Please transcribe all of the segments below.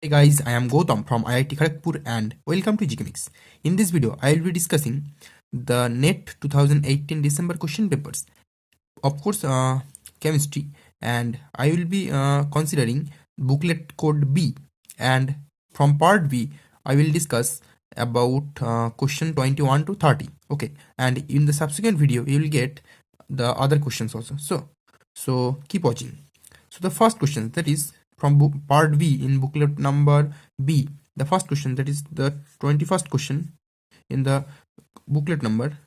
Hey guys, I am Gautam from IIT Kharagpur and welcome to GKMix. In this video, I will be discussing the NET 2018 December question papers. Of course, chemistry, and I will be considering booklet code B, and from part B, I will discuss about question 21 to 30. Okay, and in the subsequent video, you will get the other questions also. So keep watching. So the first question, that is from part B in booklet number B, the first question, that is the 21st question in the booklet number,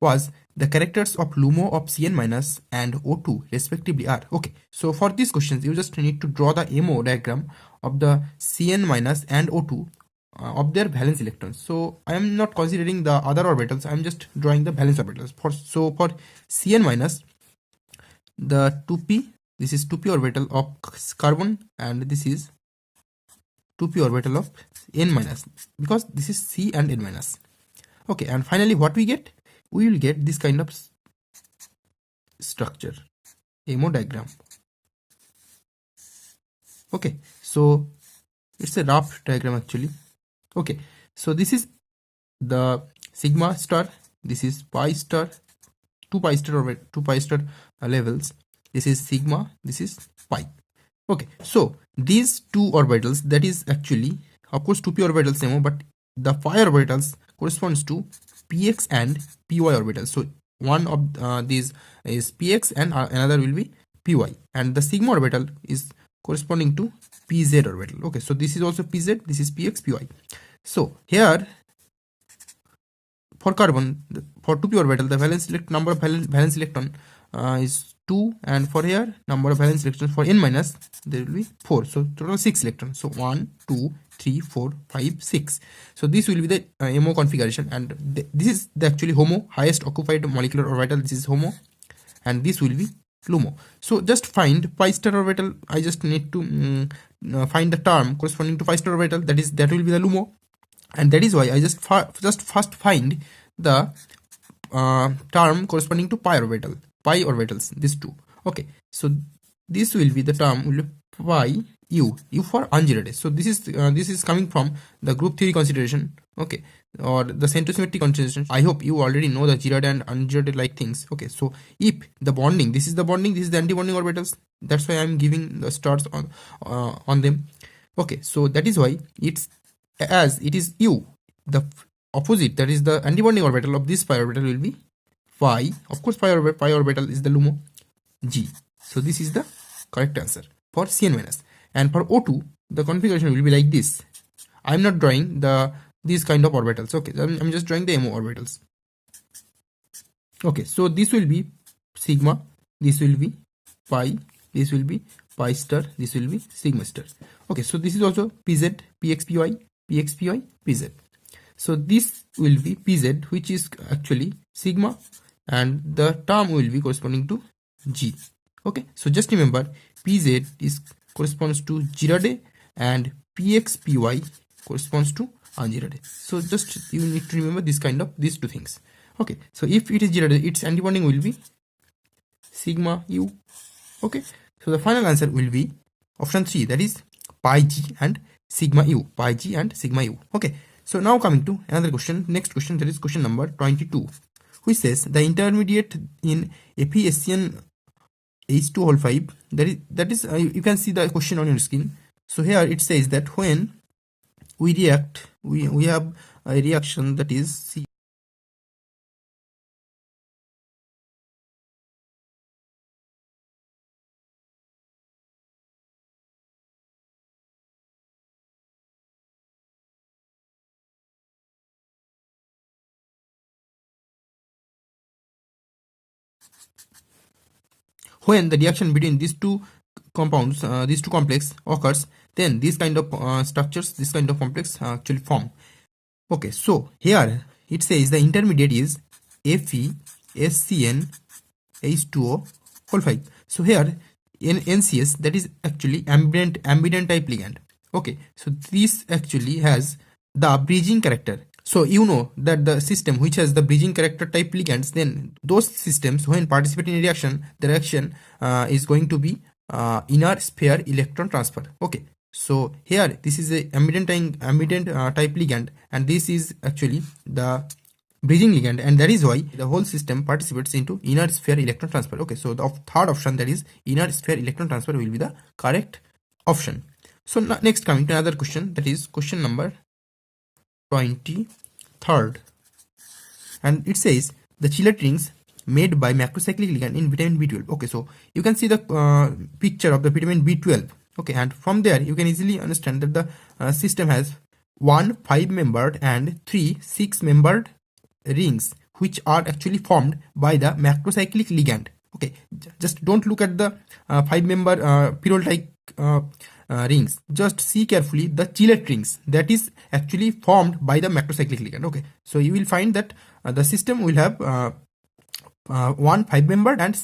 was the characters of LUMO of Cn minus and O2 respectively are. Okay, so for these questions you just need to draw the MO diagram of the Cn minus and O2 of their valence electrons. So I am not considering the other orbitals, I am just drawing the valence orbitals. For Cn minus, the 2p, this is 2p orbital of carbon, and this is 2p orbital of n minus, because this is C and n minus. Okay, and finally what we get? We will get this kind of structure, MO diagram. Okay, so it's a rough diagram actually. Okay, so this is the sigma star, this is pi star, 2 pi star levels, this is sigma, this is pi. Okay, so these two orbitals, that is actually, of course, 2p orbitals MO, but the pi orbitals corresponds to px and py orbitals. So one of these is px and another will be py, and the sigma orbital is corresponding to pz orbital. Okay, so this is also pz, this is px, py. So here for carbon, for 2p orbital, the number of valence electron is 2, and for here number of valence electrons for n minus, there will be 4. So total 6 electrons. So 1, 2, 3, 4, 5, 6. So this will be the MO configuration, and this is the actually HOMO, highest occupied molecular orbital. This is HOMO, and this will be LUMO. So just find pi star orbital. I just need to find the term corresponding to pi star orbital. That will be the LUMO, and that is why I just first find the term corresponding to pi orbitals, these two. Okay, so this will be the term will be pi u for ungirated. So this is coming from the group theory consideration, okay, or the centrosymmetric consideration. I hope you already know the girated and ungirated like things. Okay, so if the bonding, this is the bonding, this is the anti-bonding orbitals, that's why I'm giving the stars on them. Okay, so that is why it's, as it is u, the opposite, that is the anti-bonding orbital of this pi orbital will be pi. Of course, pi orbital is the LUMO, G. So this is the correct answer for Cn minus. And for O2, the configuration will be like this. I'm not drawing these kind of orbitals. Okay, I'm just drawing the MO orbitals. Okay, so this will be sigma, this will be pi, this will be pi star, this will be sigma star. Okay, so this is also pz, px, py, px, py, pz. So this will be pz, which is actually sigma, and the term will be corresponding to G. Okay, so just remember, pz is corresponds to Girardet and px, py corresponds to ungirated. So just you need to remember these two things. Okay, so if it is Girardet, its antibonding will be sigma u. Okay, so the final answer will be option 3, that is pi g and sigma u, pi g and sigma u. Okay, so now coming to another question, next question, that is question number 22, which says the intermediate in FeSCN H2 whole 5, that is you can see the question on your screen. So here it says that when we react, we have a reaction, that is C. When the reaction between these two compounds, these two complex occurs, then these kind of structures, this kind of complex actually form. Okay, so here it says the intermediate is FeSCN H2O whole 5. So here in NCS, that is actually ambient type ligand. Okay, so this actually has the bridging character. So you know that the system which has the bridging character type ligands, then those systems when participating in reaction, the reaction is going to be inner sphere electron transfer. Okay, So here this is a ambident type ligand, and this is actually the bridging ligand, and that is why the whole system participates into inner sphere electron transfer. Okay, so the third option, that is inner sphere electron transfer, will be the correct option. So next, coming to another question, that is question number 23rd, and it says the chelate rings made by macrocyclic ligand in vitamin B12. Okay, so you can see the picture of the vitamin B12. Okay, and from there you can easily understand that the system has 1 5-membered and 3 6-membered rings, which are actually formed by the macrocyclic ligand. Okay, just don't look at the 5-member pyrrole-like rings. Just see carefully the chelate rings that is actually formed by the macrocyclic ligand. Okay, so you will find that the system will have 1 5-membered and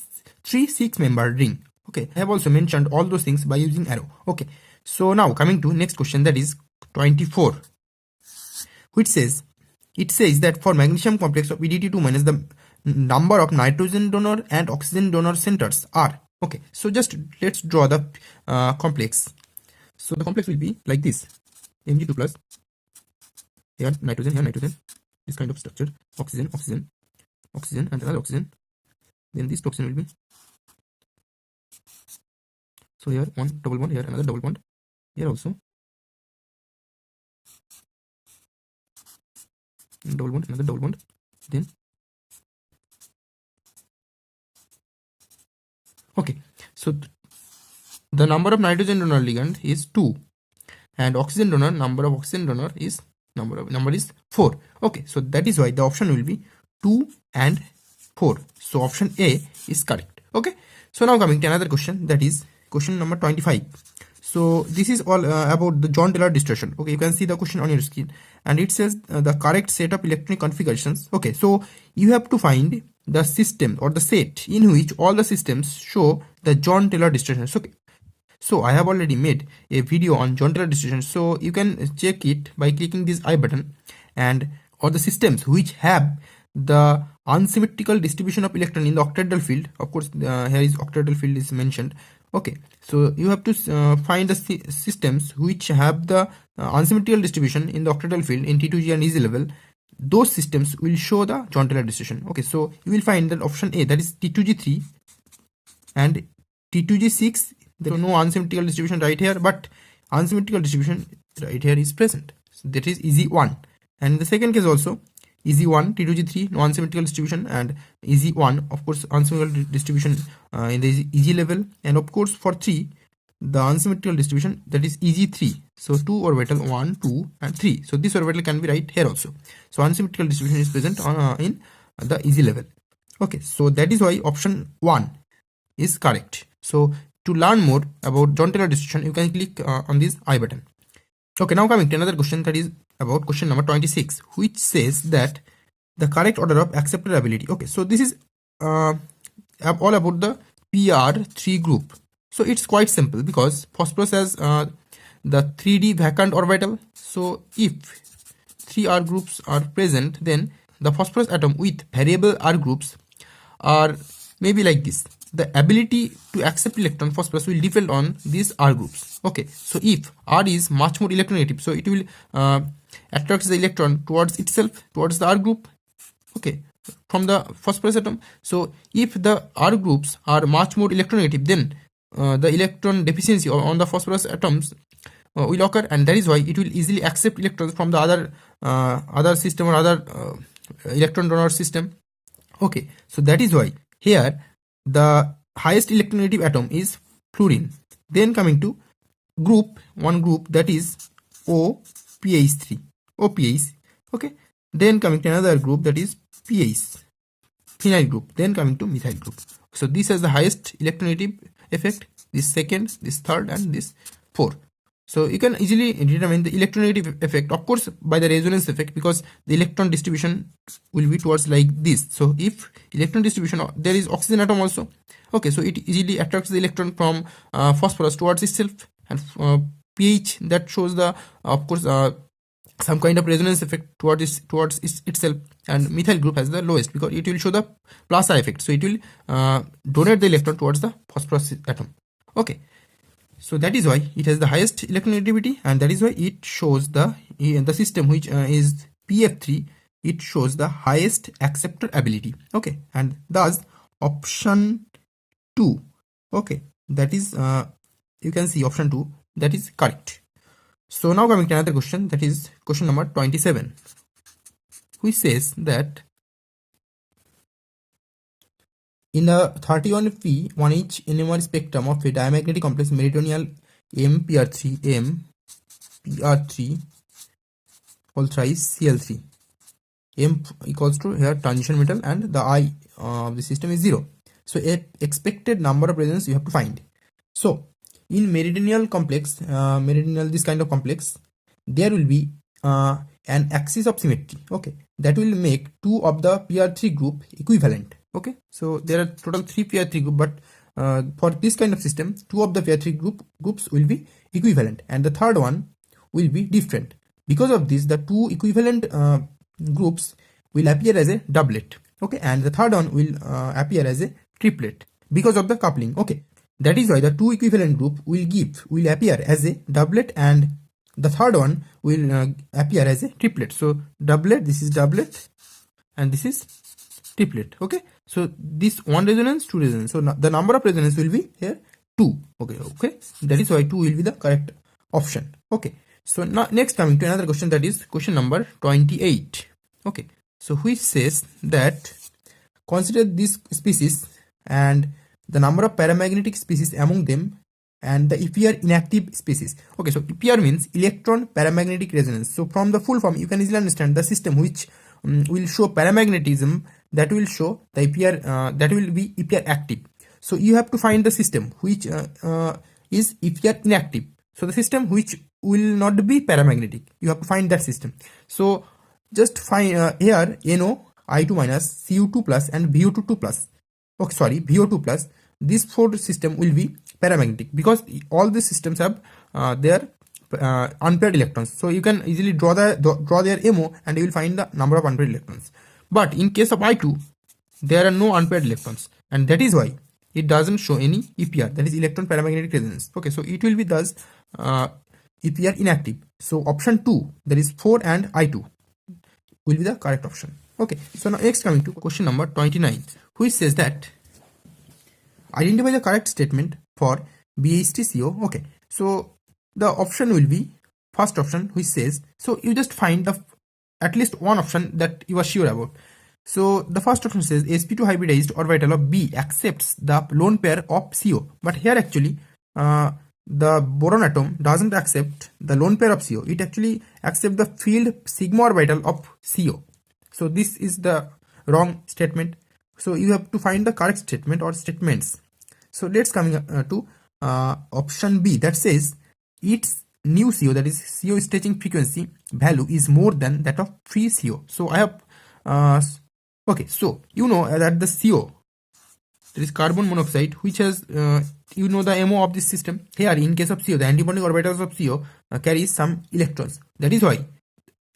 3 6-membered ring. Okay, I have also mentioned all those things by using arrow. Okay, so now coming to next question, that is 24, which says, it says that for magnesium complex of EDT2 minus, the number of nitrogen donor and oxygen donor centers are. Okay, so just let's draw the complex. So the complex will be like this: Mg2 plus, here nitrogen, this kind of structure, oxygen, and another oxygen. Then this toxin will be, so here one double bond, here another double bond, here also double bond, another double bond. Then okay, so the number of nitrogen donor ligand is 2, and oxygen donor, number of oxygen donor is number is 4. Okay, so that is why the option will be 2 and 4. So option A is correct. Okay, so now coming to another question, that is question number 25. So this is all about the John Taylor distortion. Okay, you can see the question on your screen, and it says the correct set of electronic configurations. Okay, so you have to find the system or the set in which all the systems show the John Taylor distortion. So I have already made a video on John Taylor distortion, so you can check it by clicking this I button. And or the systems which have the unsymmetrical distribution of electron in the octahedral field. Of course, here is octahedral field is mentioned. Okay, so you have to find the systems which have the unsymmetrical distribution in the octahedral field in T2G and EZ level. Those systems will show the John Taylor distortion. Okay, so you will find that option A, that is T2G3 and T2G6. There is no unsymmetrical distribution right here, but unsymmetrical distribution right here is present. So that is EZ1. And in the second case also, EZ1, T2G3, no unsymmetrical distribution, and EZ1, of course, unsymmetrical distribution in the EZ level. And of course, for 3, the unsymmetrical distribution, that is EZ3. So 2 orbital, 1, 2, and 3. So this orbital can be right here also. So unsymmetrical distribution is present in the EZ level. Okay, so that is why option 1 is correct. So to learn more about John Taylor distortion, you can click on this I button. Okay, now coming to another question, that is about question number 26, which says that the correct order of acceptability. Okay, so this is all about the PR3 group. So it's quite simple because phosphorus has the 3D vacant orbital. So if 3 R groups are present, then the phosphorus atom with variable R groups are maybe like this. The ability to accept electron phosphorus will depend on these R groups. Okay, so if R is much more electronegative, so it will attract the electron towards itself, towards the R group. Okay, from the phosphorus atom. So if the R groups are much more electronegative, then the electron deficiency on the phosphorus atoms will occur, and that is why it will easily accept electrons from the other system or other electron donor system. Okay, so that is why here the highest electronegative atom is fluorine. Then coming to one group, that is OPH3, OPH. Okay, then coming to another group, that is PH, phenyl group. Then coming to methyl group. So this has the highest electronegative effect, this second, this third, and this fourth. So you can easily determine the electronegative effect, of course, by the resonance effect, because the electron distribution will be towards like this. So if electron distribution, there is oxygen atom also. Okay, so it easily attracts the electron from phosphorus towards itself, and pH, that shows the of course some kind of resonance effect towards itself, and methyl group has the lowest because it will show the plus effect. So it will donate the electron towards the phosphorus atom. Okay. so that is why it has the highest electronegativity, and that is why it shows the system which is PF3, it shows the highest acceptor ability. Okay, and thus option 2, okay, that is you can see option 2, that is correct. So now coming to another question, that is question number 27, which says that in the 31p 1H NMR spectrum of a diamagnetic complex meridional MPR3 whole thrice Cl3, M equals to here transition metal and the I of the system is 0. So a expected number of resonance you have to find. So in meridional complex, this kind of complex, there will be an axis of symmetry, okay, that will make two of the PR3 group equivalent. Okay, so there are total 3 PR3 group, but for this kind of system, two of the PR3 groups will be equivalent and the third one will be different. Because of this, the two equivalent groups will appear as a doublet, okay, and the third one will appear as a triplet because of the coupling. Okay, that is why the two equivalent group will appear as a doublet and the third one will appear as a triplet. So doublet, this is doublet and this is triplet. Okay, so this one resonance, two resonance, so the number of resonance will be here 2. Okay, that is why 2 will be the correct option. Okay, so now next coming to another question, that is question number 28. Okay, so which says that consider this species and the number of paramagnetic species among them and the EPR inactive species. Okay, so EPR means electron paramagnetic resonance. So from the full form you can easily understand the system which will show paramagnetism, that will show the EPR that will be EPR active. So you have to find the system which is EPR inactive. So the system which will not be paramagnetic, you have to find that system. So just find here NO I2 minus, Cu2 plus and Vo2 plus. Okay, sorry, Vo2 plus. This four system will be paramagnetic because all these systems have their unpaired electrons. So you can easily draw their MO and you will find the number of unpaired electrons. But in case of I2, there are no unpaired electrons, and that is why it doesn't show any EPR, that is electron paramagnetic resonance. Okay, so it will be thus EPR inactive. So option 2, that is 4 and I2 will be the correct option. Okay, so now next coming to question number 29, which says that identify the correct statement for BH3CO. Okay, so the option will be first option, which says, so you just find the at least one option that you are sure about. So the first option says sp2 hybridized orbital of B accepts the lone pair of CO, but here actually the boron atom doesn't accept the lone pair of CO, it actually accepts the field sigma orbital of CO. So this is the wrong statement. So you have to find the correct statement or statements. So let's come to option B, that says its new CO, that is CO stretching frequency value, is more than that of free CO. So I have okay, so you know that the CO, there is carbon monoxide, which has you know the MO of this system. Here in case of CO, the antibonding orbitals of CO carries some electrons. That is why,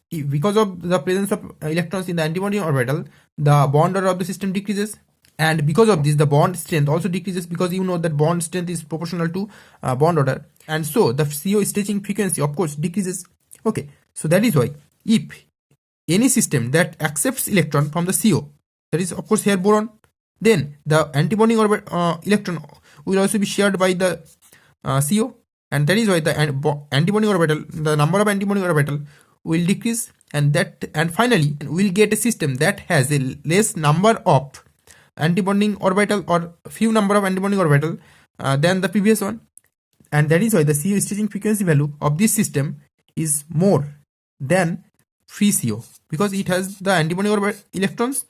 because of the presence of electrons in the antibonding orbital, the bond order of the system decreases, and because of this the bond strength also decreases, because you know that bond strength is proportional to bond order, and so the CO stretching frequency of course decreases. Okay, so that is why if any system that accepts electron from the CO, that is of course here boron, then the antibonding electron will also be shared by the CO, and that is why the antibonding orbital, the number of antibonding orbital will decrease, and finally we'll get a system that has a less number of antibonding orbital or few number of antibonding orbital than the previous one, and that is why the CO stretching frequency value of this system is more than free CO, because it has the antibonding electrons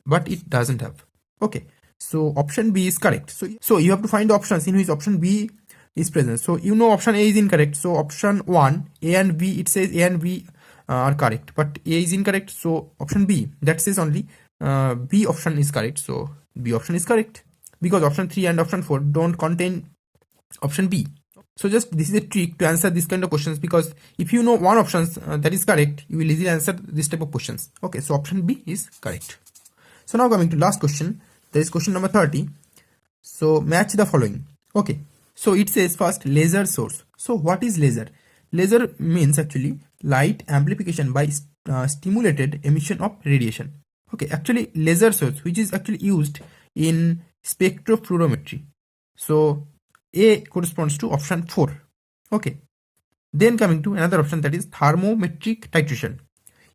but it doesn't have. Okay, so option B is correct. So you have to find the options in which option B is present. So you know option A is incorrect, so option 1 A and B, it says A and B are correct, but A is incorrect, so option B, that says only B option is correct. So B option is correct because option 3 and option 4 don't contain option B. So just this is a trick to answer this kind of questions, because if you know one option that is correct, you will easily answer this type of questions. Okay, so option B is correct. So now coming to last question, that is question number 30. So match the following. Okay, So it says first laser source. So what is laser? Laser means actually light amplification by stimulated emission of radiation. Okay, actually laser source, which is actually used in spectrophotometry. So A corresponds to option 4. Okay. Then coming to another option, that is thermometric titration.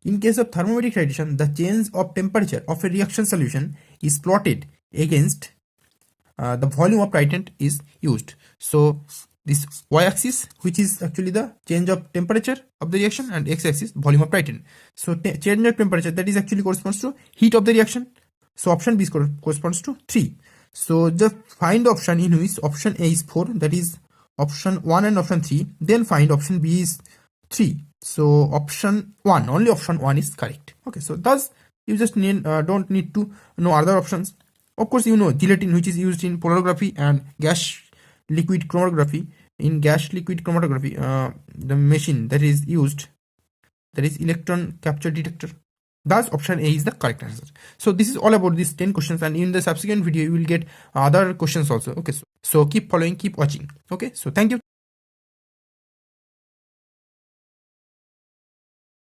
In case of thermometric titration, the change of temperature of a reaction solution is plotted against the volume of titrant is used. So this y-axis, which is actually the change of temperature of the reaction, and x-axis volume of titrant. So change of temperature, that is actually corresponds to heat of the reaction. So option B corresponds to 3. So just find the option in which option A is 4, that is option 1 and option 3. Then find option B is 3. So option 1, only option 1 is correct. Okay, so thus you just don't need to know other options. Of course, you know gelatin, which is used in polarography and gas liquid chromatography. In gas liquid chromatography, the machine that is used, that is electron capture detector. Thus option A is the correct answer. So this is all about these 10 questions, and in the subsequent video you will get other questions also. Okay, so keep following, keep watching. Okay, so thank you.